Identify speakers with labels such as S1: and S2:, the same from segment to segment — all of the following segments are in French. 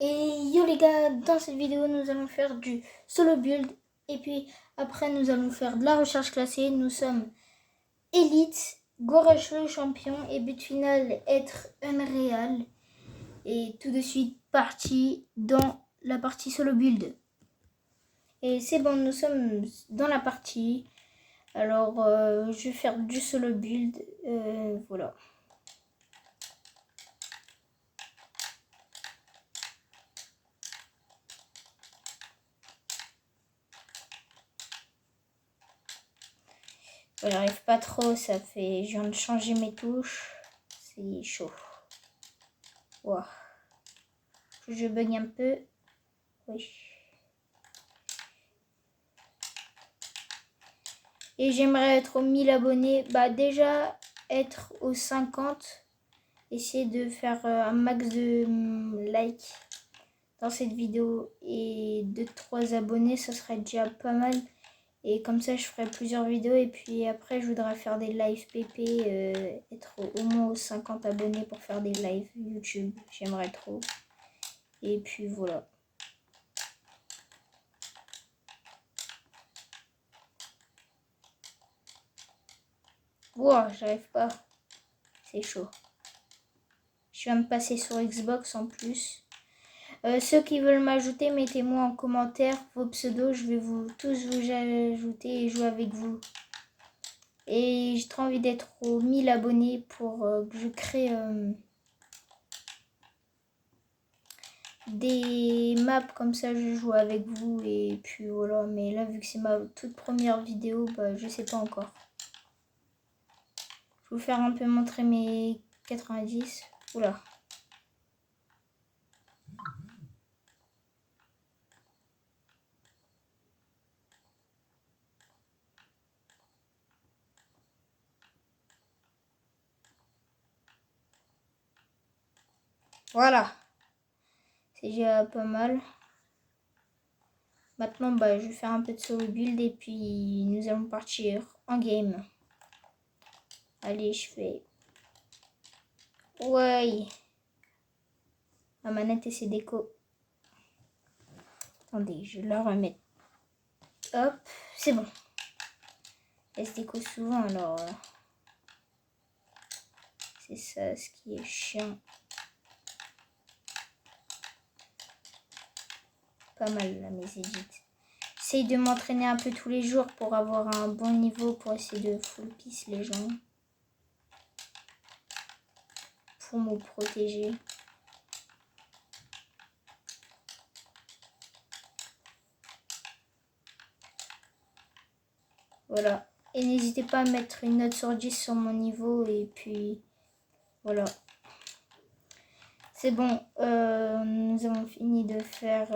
S1: Et yo les gars, dans cette vidéo nous allons faire du solo build et puis après nous allons faire de la recherche classée. Nous sommes élite, Goresh le champion et but final être Unreal. Et tout de suite parti dans la partie solo build. Et c'est bon, nous sommes dans la partie. Alors je vais faire du solo build, voilà. J'arrive pas trop, ça fait... Je viens de changer mes touches. C'est chaud. Wow. Je bug un peu. Oui. Et j'aimerais être aux 1000 abonnés. Bah déjà, être aux 50. Essayer de faire un max de likes dans cette vidéo. Et 2-3 abonnés, ça serait déjà pas mal. Et comme ça, je ferai plusieurs vidéos. Et puis après, je voudrais faire des lives PP. Être au moins aux 50 abonnés pour faire des lives YouTube. J'aimerais trop. Et puis voilà. Wow, j'arrive pas. C'est chaud. Je viens de passer sur Xbox en plus. Ceux qui veulent m'ajouter, mettez-moi en commentaire vos pseudos. Je vais tous vous ajouter et jouer avec vous. Et j'ai trop envie d'être aux 1000 abonnés pour que je crée des maps comme ça. Je joue avec vous et puis voilà. Mais là, vu que c'est ma toute première vidéo, bah, je sais pas encore. Je vais vous faire un peu montrer mes 90. Oula. Voilà. C'est déjà pas mal. Maintenant, bah, je vais faire un peu de solo build et puis nous allons partir en game. Allez, je fais... Ouais. Ma manette et ses décos. Attendez, je vais la remettre. Hop, c'est bon. Elle se déco souvent, alors... c'est ça ce qui est chiant. Pas mal, là, mes édits. J'essaye de m'entraîner un peu tous les jours pour avoir un bon niveau, pour essayer de full piece les gens. Pour me protéger. Voilà. Et n'hésitez pas à mettre une note sur 10 sur mon niveau. Et puis, voilà. C'est bon. Nous avons fini de faire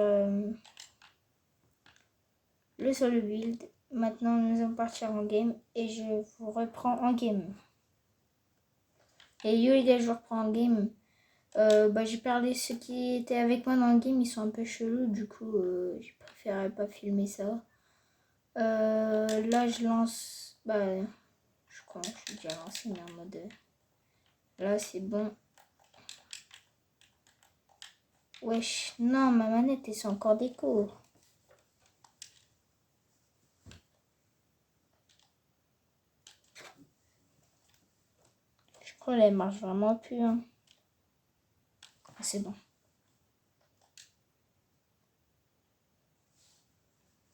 S1: le solo build. Maintenant, nous allons partir en game. Et je vous reprends en game. Et yo les gars, je vous reprends en game. Bah, j'ai parlé ceux qui étaient avec moi dans le game. Ils sont un peu chelous. Du coup, je préférais pas filmer ça. Là, je lance... Bah, je crois que je suis déjà lancé, mais en mode... Là, c'est bon. Wesh, non, ma manette, elle, c'est encore déco. Je crois qu'elle marche vraiment plus. Hein. Ah, c'est bon.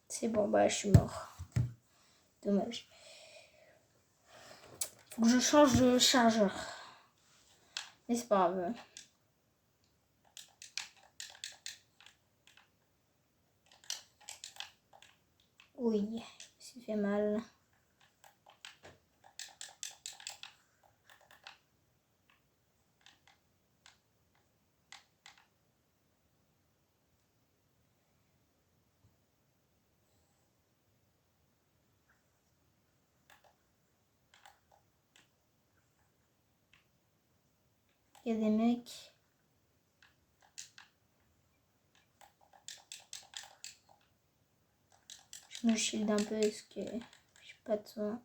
S1: C'est bon, bah, je suis mort. Dommage. Faut que je change de chargeur. Mais c'est pas grave. Oui, ça fait mal. Il y a des mecs. Je me shield un peu parce que j'ai pas de soin.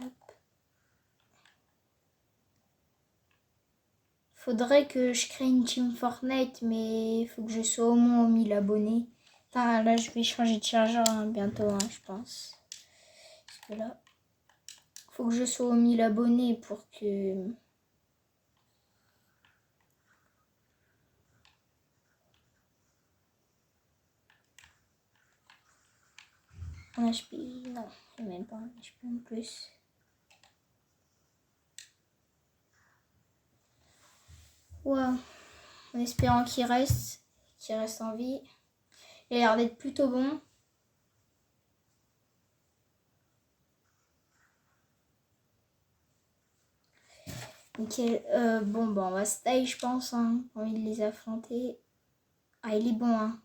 S1: Hop. Faudrait que je crée une team Fortnite, mais il faut que je sois au moins aux 1000 abonnés. Putain, là, je vais changer de chargeur bientôt, je pense. Parce que là, faut que je sois aux 1000 abonnés pour que... En HP, non, même pas un HP en plus. Ouais, en espérant qu'il reste en vie. Il a l'air d'être plutôt bon. Nickel. Bon, on va se tailler, je pense. Envie de les affronter. Ah, il est bon,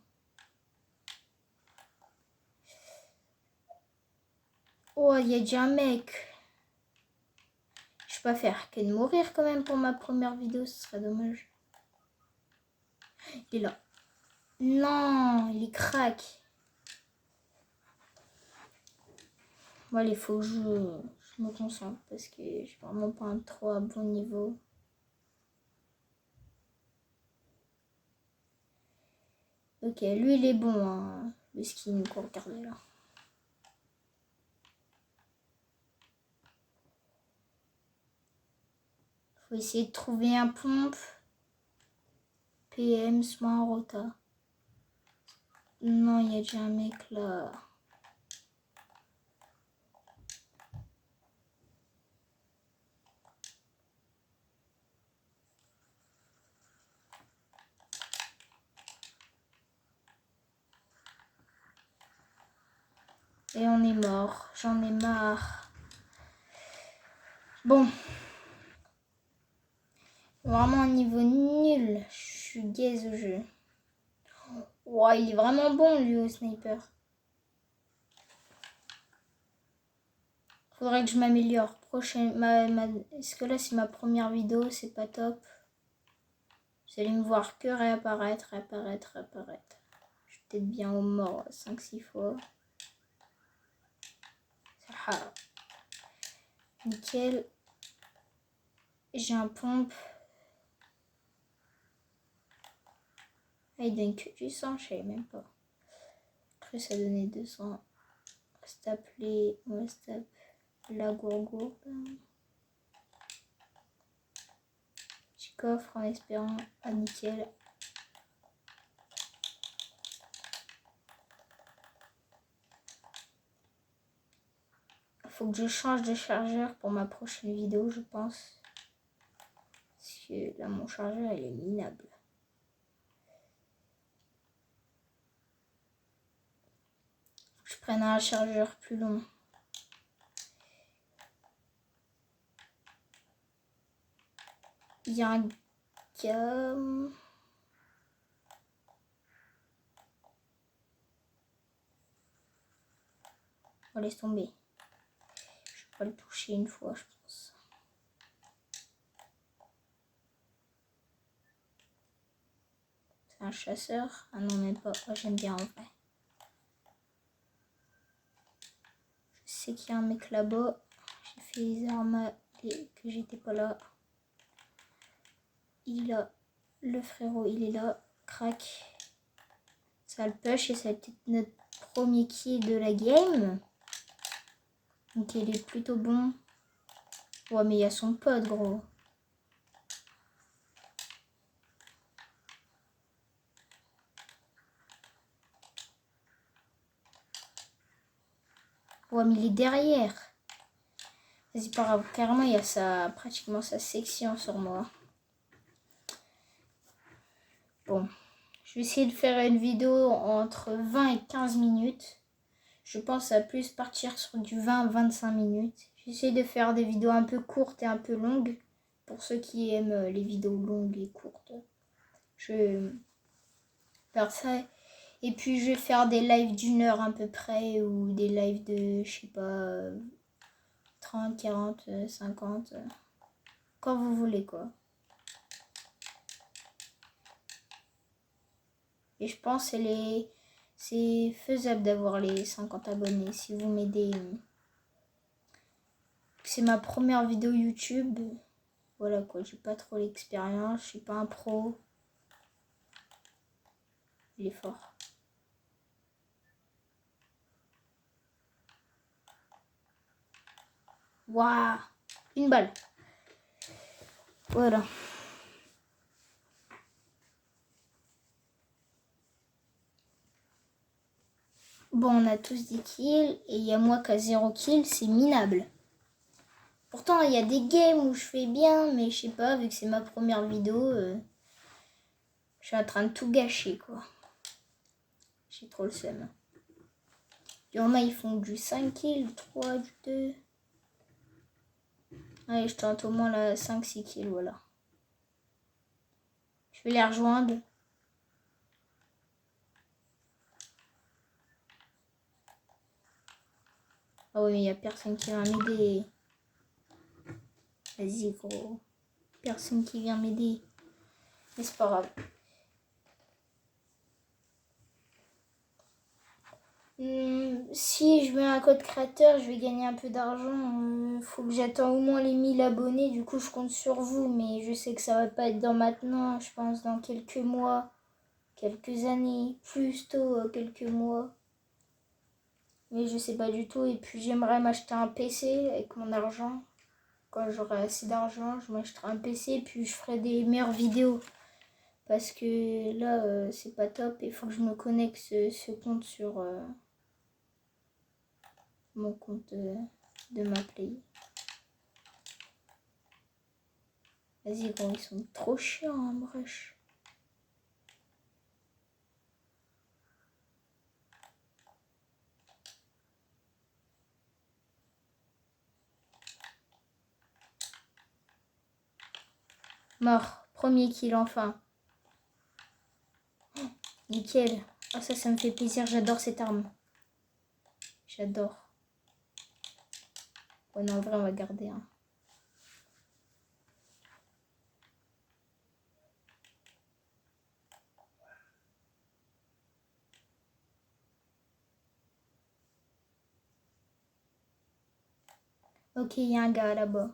S1: Oh, il y a déjà un mec. Je peux pas faire que de mourir quand même pour ma première vidéo, ce serait dommage. Il est là. Non, il est crack. Bon, allez, il faut que je me concentre parce que je suis vraiment pas un trop à bon niveau. Ok, lui il est bon, le skin qu'on regardait là. Faut essayer de trouver un pompe. PM, soit un rota. Non, il y a déjà un mec là. Et on est mort. J'en ai marre. Bon. Vraiment un niveau nul. Je suis gaze au jeu. Wow, il est vraiment bon lui au sniper. Faudrait que je m'améliore. Est-ce que là c'est ma première vidéo, c'est pas top. Vous allez me voir que réapparaître. Je suis peut-être bien au mort 5-6 fois. Ah. Nickel. J'ai un pompe. Ah, il donne que du sang, je savais même pas. Après ça donnait 200. On va se taper la gourgourde. Je coffre en espérant. Ah, nickel. Faut que je change de chargeur pour ma prochaine vidéo, je pense. Parce que là, mon chargeur, il est minable. Faut que je prenne un chargeur plus long. Il y a un gars... On laisse tomber. Je vais pas le toucher une fois, je pense. C'est un chasseur. Ah non, même pas. Oh, j'aime bien en vrai. Je sais qu'il y a un mec là-bas. J'ai fait les armes que j'étais pas là. Il est là. Le frérot, il est là. Crac. Ça le push et ça va être notre premier kill de la game. Donc il est plutôt bon. Ouais, mais il y a son pote, gros. Ouais, mais il est derrière. Vas-y, pas grave. Carrément, il y a pratiquement sa section sur moi. Bon. Je vais essayer de faire une vidéo entre 20 et 15 minutes. Je pense à plus partir sur du 20-25 minutes. J'essaie de faire des vidéos un peu courtes et un peu longues. Pour ceux qui aiment les vidéos longues et courtes. Je vais faire ça. Et puis je vais faire des lives d'1 heure à peu près. Ou des lives de, je sais pas, 30, 40, 50. Quand vous voulez quoi. Et je pense que c'est faisable d'avoir les 50 abonnés si vous m'aidez. C'est ma première vidéo YouTube. voilà quoi, j'ai pas trop l'expérience, je suis pas un pro. Il est fort. Waouh, une balle. Voilà. Bon, on a tous des kills et il y a moi qui a 0 kill, c'est minable. Pourtant, il y a des games où je fais bien, mais je sais pas, vu que c'est ma première vidéo, je suis en train de tout gâcher, quoi. J'ai trop le seum. Il y en a, ils font du 5 kills, du 3, du 2. Allez, je tente au moins la 5-6 kills, voilà. Je vais les rejoindre. Ah oui, mais il n'y a personne qui va m'aider. Vas-y, gros. Personne qui vient m'aider. Mais c'est pas grave. Si je mets un code créateur, je vais gagner un peu d'argent. Faut que j'attende au moins les 1000 abonnés. Du coup, je compte sur vous. Mais je sais que ça va pas être dans maintenant. Je pense dans quelques mois, quelques années. Plus tôt, quelques mois. Mais je sais pas du tout. Et puis, j'aimerais m'acheter un PC avec mon argent. Quand j'aurai assez d'argent, je m'achèterai un PC. Puis, je ferai des meilleures vidéos. Parce que là, c'est pas top. Il faut que je me connecte ce compte sur... mon compte de ma play. Vas-y gros, ils sont trop chiants en brush. Mort, premier kill enfin. Oh, nickel. Ah ça me fait plaisir, j'adore cette arme. J'adore. Ouais non, en vrai on va garder hein. Ok, il y a un gars là-bas.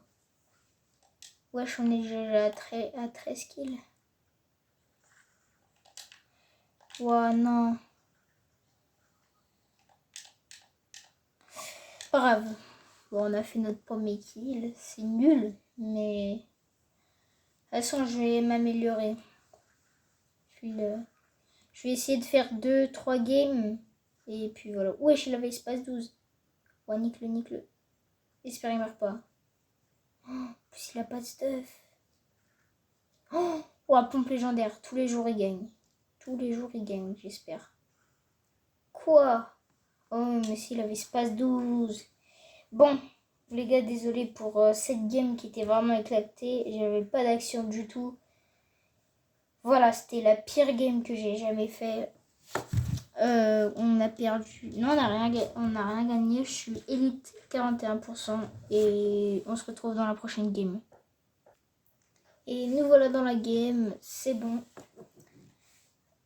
S1: Wesh, on est déjà à 13 kills. Ouah, non. Pas grave. Bon, on a fait notre premier kill. C'est nul, mais... De toute façon, je vais m'améliorer. Je vais essayer de faire 2-3 games. Et puis voilà. Wesh, il avait espace 12. Ouais, nique-le, nique-le. J'espère qu'il meurt pas. Oh, en plus, il a pas de stuff. Oh, ouais, pompe légendaire. Tous les jours, il gagne. Tous les jours, il gagne, j'espère. Quoi? Oh, mais s'il avait espace 12. Bon, les gars, désolé pour cette game qui était vraiment éclatée. J'avais pas d'action du tout. Voilà, c'était la pire game que j'ai jamais fait. On a perdu. Non, on n'a rien gagné. Je suis élite 41%. Et on se retrouve dans la prochaine game. Et nous voilà dans la game. C'est bon.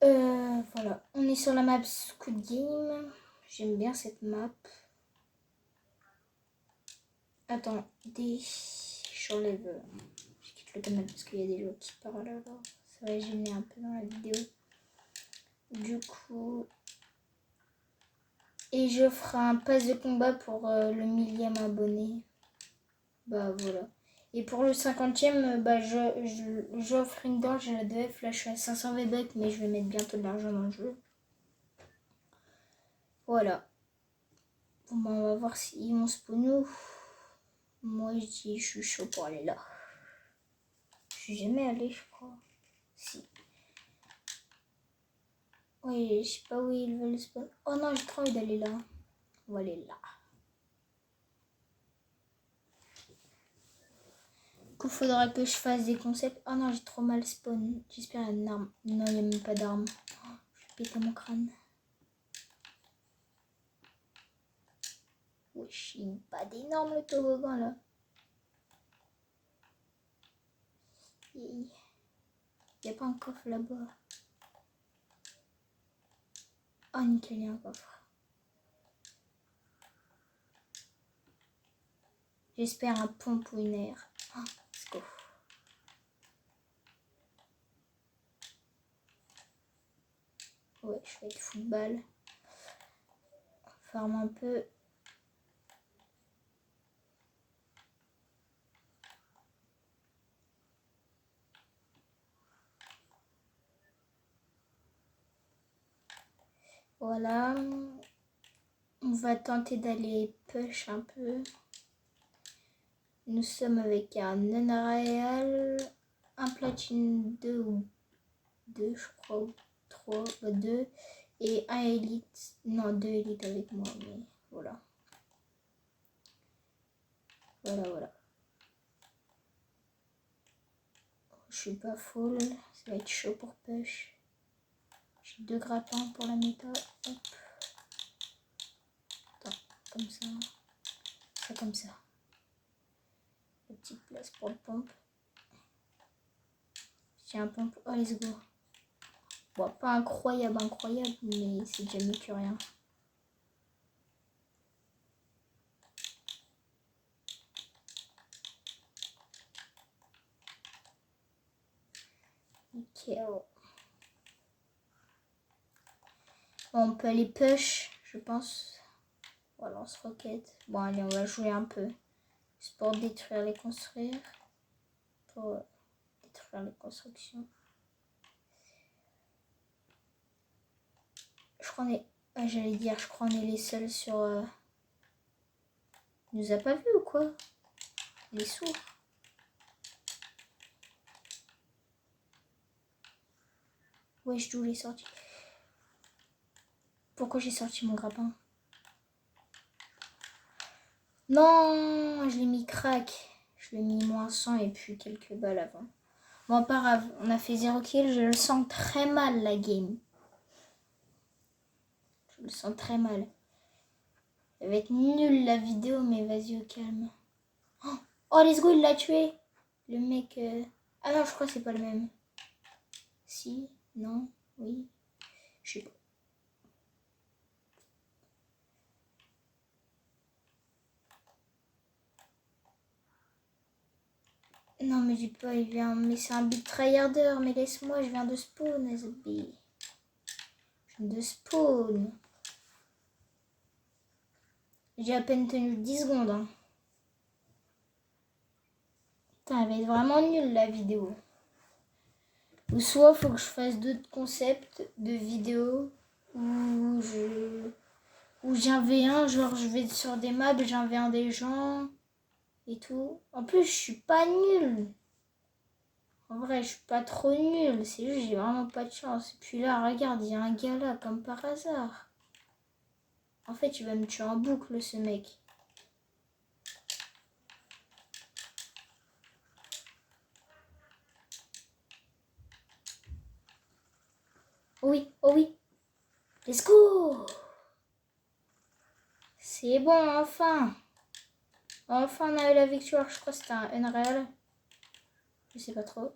S1: Voilà. On est sur la map Squid Game. J'aime bien cette map. Attends. J'enlève. Je quitte le canal parce qu'il y a des gens qui parlent alors. Ça va gêner un peu dans la vidéo. Du coup. Et je ferai un pass de combat pour le 1000e abonné. Bah voilà. Et pour le 50e, bah j'offre une dent, j'ai la 2F. Là je suis à 500 VBEC, mais je vais mettre bientôt de l'argent dans le jeu. Voilà. Bon bah on va voir s'ils vont spawn où. Moi je dis je suis chaud pour aller là. Je suis jamais allé je crois. Si. Oui, je sais pas où ils veulent spawn. Oh non, j'ai trop envie d'aller là. On va aller là. Du coup, faudra que je fasse des concepts. Oh non, j'ai trop mal spawn. J'espère qu'il y a une arme. Non, il n'y a même pas d'arme. Oh, je vais péter mon crâne. Wesh, il pas d'énorme le toboggan là. Il n'y a pas un coffre là-bas. Oh nickel, il y a un coffre. J'espère un pompe ou une air. Oh, let's go. Ouais, je vais être football. Farm un peu. Voilà. On va tenter d'aller push un peu. Nous sommes avec un non-réal, un platine 2 ou 2, je crois, ou 3, 2, et un élite. Non, 2 élites avec moi, mais voilà. Voilà. Je suis pas full, ça va être chaud pour push. J'ai 2 grappins pour la méta. Hop. Attends, comme ça. Ça comme ça. La petite place pour le pompe. J'ai un pompe. Oh, let's go. Bon, pas incroyable, mais c'est déjà mieux que rien. Ok. Bon, on peut aller push, je pense. On lance roquette. Bon, allez, on va jouer un peu. C'est pour détruire les construire. Pour détruire les constructions. Je crois qu'on est... Ah, j'allais dire, je crois qu'on est les seuls sur... Il nous a pas vu ou quoi? Il est sourd. Wesh, d'où il est sorti? Pourquoi j'ai sorti mon grappin? Non, je l'ai mis crack. Je l'ai mis -100 et puis quelques balles avant. Bon, pas grave, on a fait 0 kill. Je le sens très mal, la game. Je le sens très mal. Ça va être nul la vidéo, mais vas-y au calme. Oh, let's go, il l'a tué. Le mec... Ah non, je crois que c'est pas le même. Si, non, oui. Je sais pas. Non, mais dis pas, il vient... Mais c'est un big tryharder, mais laisse-moi, je viens de spawn, SB. Je viens de spawn. J'ai à peine tenu 10 secondes. Hein. Putain, elle va être vraiment nulle la vidéo. Ou soit faut que je fasse d'autres concepts de vidéos où j'invite genre je vais sur des maps, j'invite des gens et tout. En plus, je suis pas nulle. En vrai, je suis pas trop nulle. C'est juste j'ai vraiment pas de chance. Et puis là, regarde, il y a un gars là, comme par hasard. En fait, il va me tuer en boucle, ce mec. Oh oui, oh oui. Let's go. C'est bon, enfin. Enfin, on a eu la victoire. Je crois que c'était un Unreal. Je sais pas trop.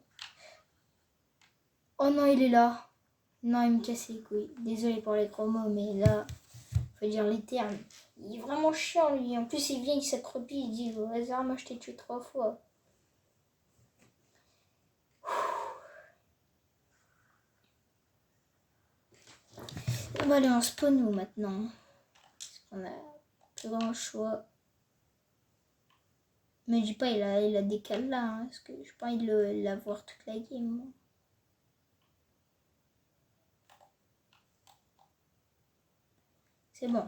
S1: Oh non, il est là. Non, il me casse les couilles. Désolé pour les gros mots, mais là, faut dire les termes. Il est vraiment chiant, lui. En plus, il vient, il s'accroupit, il dit au hasard, moi je t'ai tué 3 fois. On va aller en spawn nous maintenant. Parce qu'on a plus grand choix. Mais je dis pas, il a décalé là. Hein, parce que je pas envie de l'avoir toute la game. Moi. C'est bon.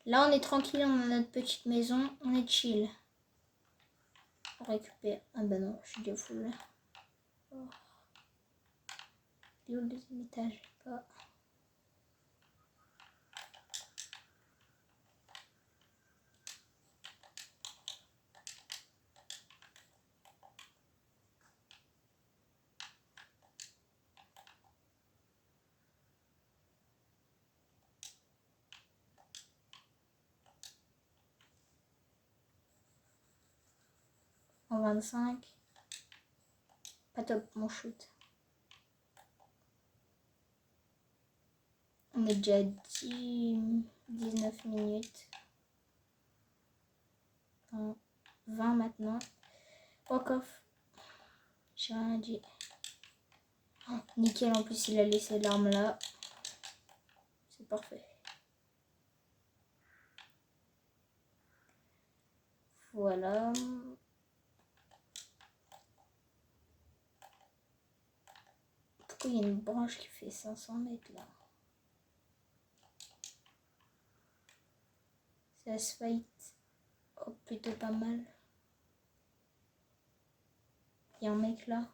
S1: Là, on est tranquille, on a notre petite maison, on est chill. On récupère. Ah bah non, je suis déjà full. Oh. Il est où le deuxième étage? Pas. En 25. Pas top mon shoot. On est déjà 19 minutes. Enfin, 20 maintenant. Walk off. J'ai rien dit. Nickel, en plus il a laissé l'arme là. C'est parfait. Voilà. Pourquoi il y a une branche qui fait 500 mètres là? Ça se fight. Oh, plutôt pas mal. Il y a un mec là.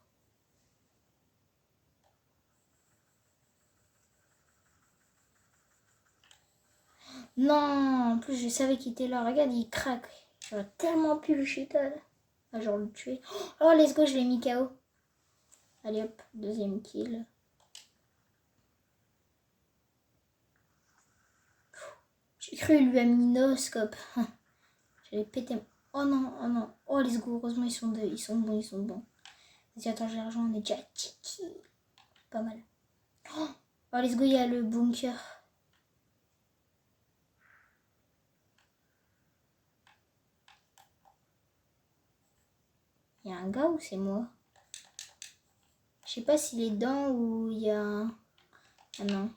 S1: Non, en plus je savais qu'il était là. Regarde, il craque. J'aurais tellement pu le chuter. Ah, genre le tuer. Oh, let's go, je l'ai mis KO. Allez hop, deuxième kill. J'ai cru qu'il lui a mis no scope. J'avais pété. Oh non, oh non. Oh, let's go, heureusement ils sont deux. Ils sont bons, ils sont bons. Vas-y, attends, j'ai rejoint, on est déjà tiki. Pas mal. Oh, let's go, il y a le bunker. Il y a un gars ou c'est moi? Je sais pas s'il est dedans ou il y a un... Ah non.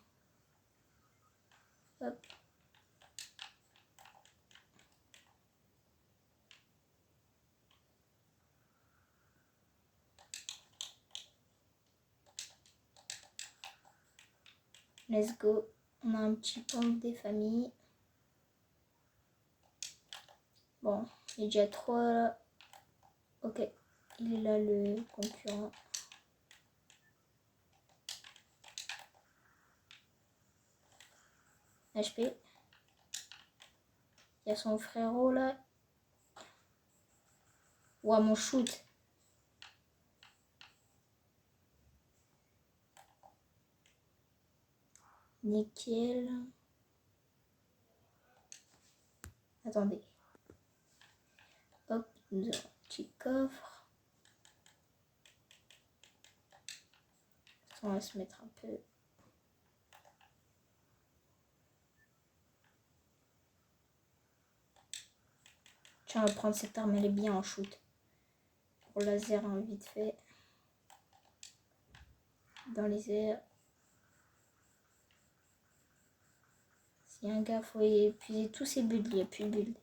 S1: Hop. Let's go. On a un petit pompe des familles. Bon, il est déjà 3. Ok. Il est là le concurrent. HP. Il y a son frérot là. Ouah, mon shoot. Nickel. Attendez. Hop, nous avons un petit coffre. On va se mettre un peu. Tiens, on va prendre cette arme, elle est bien en shoot. Pour laser, hein, vite fait. Dans les airs. S'il y a un gars, il faut épuiser tous ses builds. Il n'y a plus de build.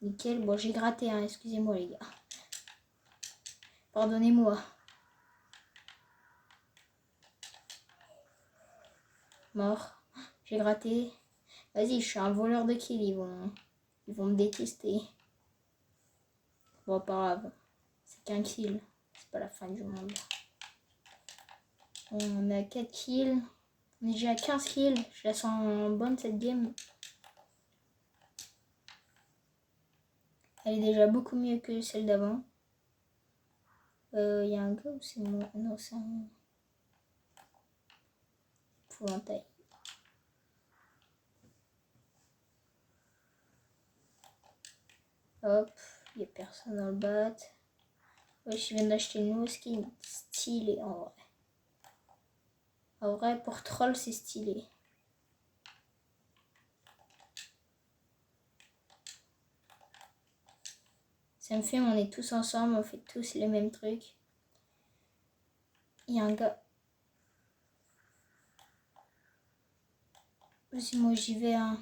S1: Nickel. Bon, j'ai gratté, hein, excusez-moi les gars. Pardonnez-moi. Mort. J'ai gratté. Vas-y, je suis un voleur de kills. Ils vont me détester. Bon, pas grave. C'est qu'un kill. C'est pas la fin du monde. On a 4 kills. On est déjà à 15 kills. Je la sens bonne cette game. Elle est déjà beaucoup mieux que celle d'avant. Il y a un gars ou c'est moi? Non, c'est un épouvantail. Hop, il n'y a personne dans le bat. Ouais, je viens d'acheter une nouveau skin stylé en vrai. En vrai, pour troll, c'est stylé. Ça me fait, on est tous ensemble, on fait tous les mêmes trucs. Il y a un gars. Si moi j'y vais, hein.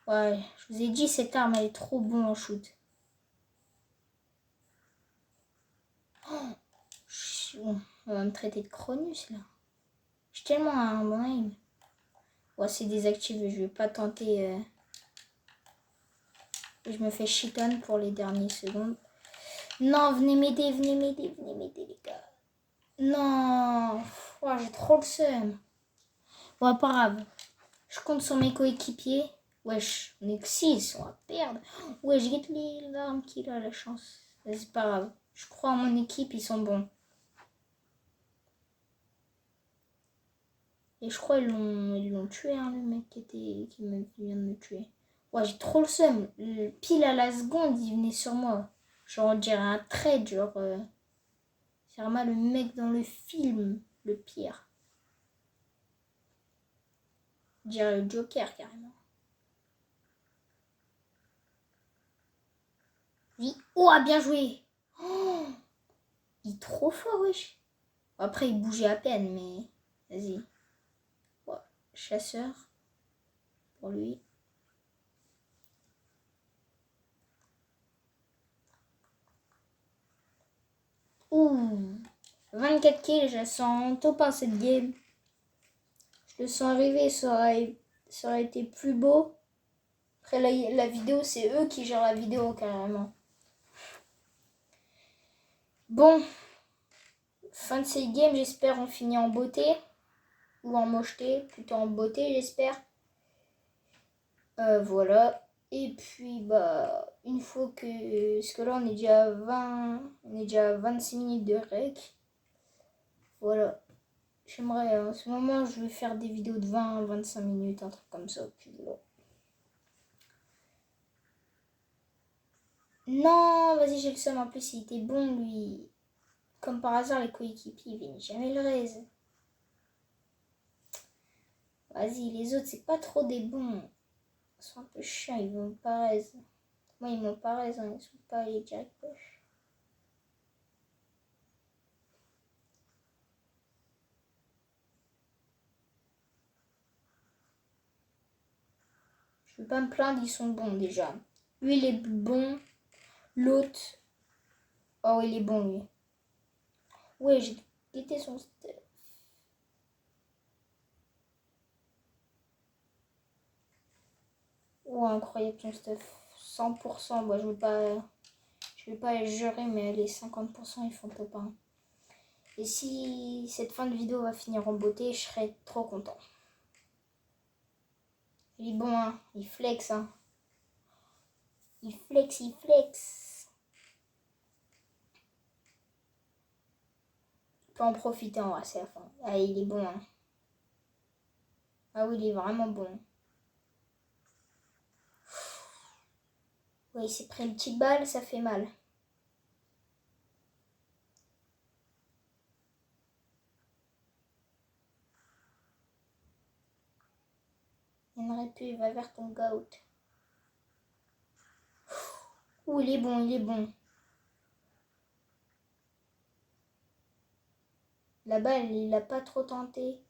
S1: Oh ouais, je vous ai dit, cette arme, elle est trop bonne en shoot. Oh, on va me traiter de Cronus, là. J'ai tellement un bon aim. Ouais, c'est désactivé, je vais pas tenter. Je me fais chiton pour les dernières secondes. Non, venez m'aider, les gars. Non, oh, j'ai trop le seum. Bon, pas grave. Je compte sur mes coéquipiers. Wesh, on est que 6, on va perdre. Wesh, j'ai l'arme qu'il a la chance. C'est pas grave. Je crois en mon équipe, ils sont bons. Et je crois ils l'ont tué, hein, le mec qui vient de me tuer. Ouais, j'ai trop le seum. Pile à la seconde, il venait sur moi. Genre, on dirait un trade, genre... c'est vraiment le mec dans le film, le pire. Je dirais le Joker carrément. Oui. Oh, bien joué. Oh, il est trop fort, wesh. Après, il bougeait à peine, mais vas-y. Oh, chasseur pour lui. Ouh, 24 kills, je sens top 1 cette game. Je le sens arriver, ça aurait été plus beau. Après la vidéo, c'est eux qui gèrent la vidéo carrément. Bon, fin de cette game, j'espère on finit en beauté. Ou en mocheté, plutôt en beauté j'espère. Voilà. Et puis bah une fois que. Parce que là on est déjà à 20. On est déjà à 26 minutes de rec. Voilà. J'aimerais en ce moment je vais faire des vidéos de 20-25 minutes, un truc comme ça. Puis voilà. Non, vas-y, j'ai le seum. En plus, il était bon, lui. Comme par hasard, les coéquipiers, ils viennent jamais le raise. Vas-y, les autres, c'est pas trop des bons. Ils sont un peu chiants, ils vont pas raise. Moi, ils m'ont pas raise, hein. Ils sont pas allés direct push. Je vais pas me plaindre, ils sont bons déjà. Lui, il est bon. L'autre. Oh, il est bon, lui. Ouais, j'ai quitté son stuff. Oh, incroyable son stuff. 100%. Moi, je vais pas les jurer, mais les 50%, ils font top 1. Et si cette fin de vidéo va finir en beauté, je serai trop content. Il est bon, hein. Il flex, hein. Il flex, il flex. On peut en profiter en vrai, c'est la fin. Ah, il est bon, hein. Ah oui, il est vraiment bon. Oui, il s'est pris une petite balle, ça fait mal. Il n'aurait pu, il va vers ton goat. Ouh, il est bon, il est bon. La balle, il l'a pas trop tenté.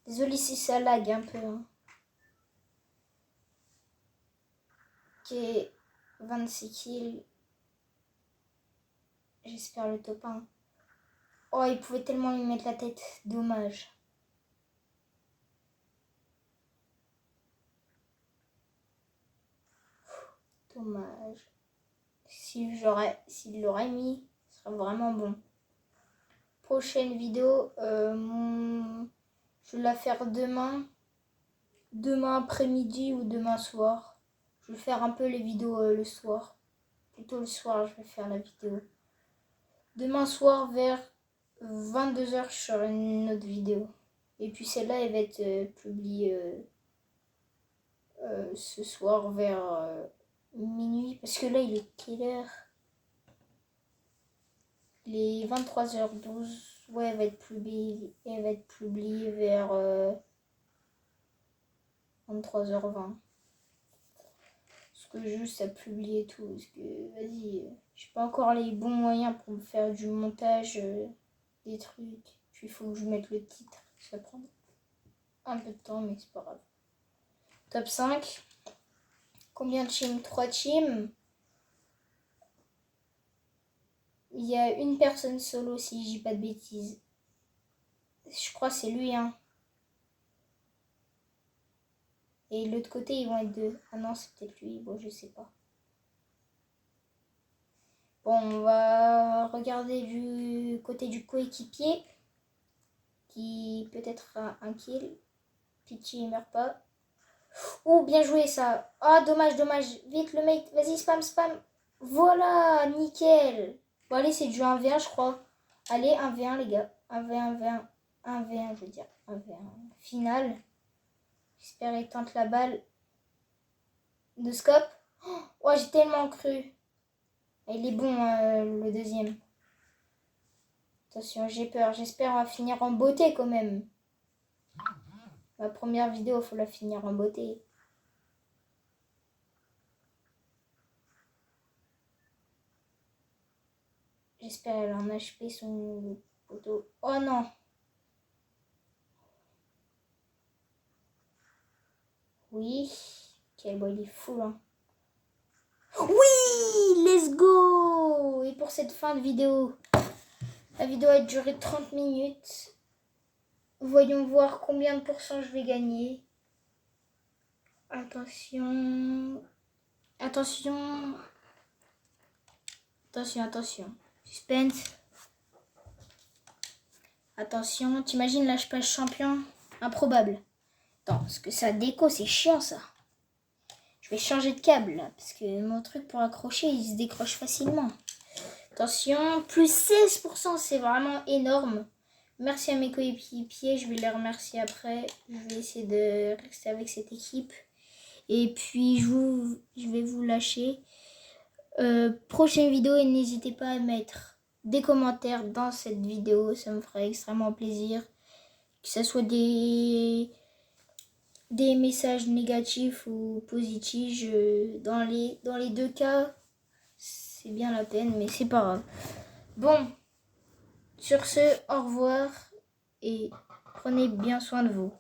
S1: Désolé si ça lag un peu. Hein. Ok, 26 kills. J'espère le top 1. Oh, il pouvait tellement lui mettre la tête. Dommage. Dommage. S'il l'aurait mis, ce serait vraiment bon. Prochaine vidéo, je vais la faire demain. Demain après-midi ou demain soir. Je vais faire un peu les vidéos le soir. Plutôt le soir, je vais faire la vidéo. Demain soir, vers 22h, je ferai une autre vidéo. Et puis celle-là, elle va être publiée ce soir vers minuit. Parce que là, il est quelle heure? Il est 23h12. Ouais, elle va être publiée vers 23h20. Parce que juste à publier et tout. Parce que, vas-y, j'ai pas encore les bons moyens pour me faire du montage, des trucs. Puis il faut que je mette le titre. Ça prend un peu de temps, mais c'est pas grave. Top 5. Combien de teams? 3 teams. Il y a une personne solo, si je dis pas de bêtises. Je crois que c'est lui, hein. Et de l'autre côté, ils vont être 2. Ah non, c'est peut-être lui. Bon, je sais pas. Bon, on va regarder du côté du coéquipier. Qui peut-être a un kill. Pitié, il meurt pas. Oh, bien joué ça. Ah, dommage, dommage. Vite, le mate. Vas-y, spam, spam. Voilà, nickel. Bon, allez, c'est du 1v1, je crois. Allez, 1v1, les gars. 1v1, 1v1. 1v1, je veux dire. 1v1. Final. J'espère qu'il tente la balle. De scope. Oh, j'ai tellement cru. Il est bon, le deuxième. Attention, j'ai peur. J'espère on va finir en beauté quand même. Ma première vidéo, faut la finir en beauté. J'espère qu'elle a un HP son poteau. Oh non! Oui. Quel boy, il est fou, hein. Oui! Let's go! Et pour cette fin de vidéo, la vidéo a duré 30 minutes. Voyons voir combien de pourcents je vais gagner. Attention. Attention. Attention, attention. Suspense. Attention, t'imagines là je passe champion? Improbable. Attends, parce que ça déco, c'est chiant ça. Je vais changer de câble là, parce que mon truc pour accrocher, il se décroche facilement. Attention, plus 16%, c'est vraiment énorme. Merci à mes coéquipiers, je vais les remercier après. Je vais essayer de rester avec cette équipe. Et puis, je vais vous lâcher. Prochaine vidéo, et n'hésitez pas à mettre des commentaires dans cette vidéo. Ça me ferait extrêmement plaisir. Que ce soit des messages négatifs ou positifs. Dans les deux cas, c'est bien la peine, mais c'est pas grave. Bon, sur ce, au revoir et prenez bien soin de vous.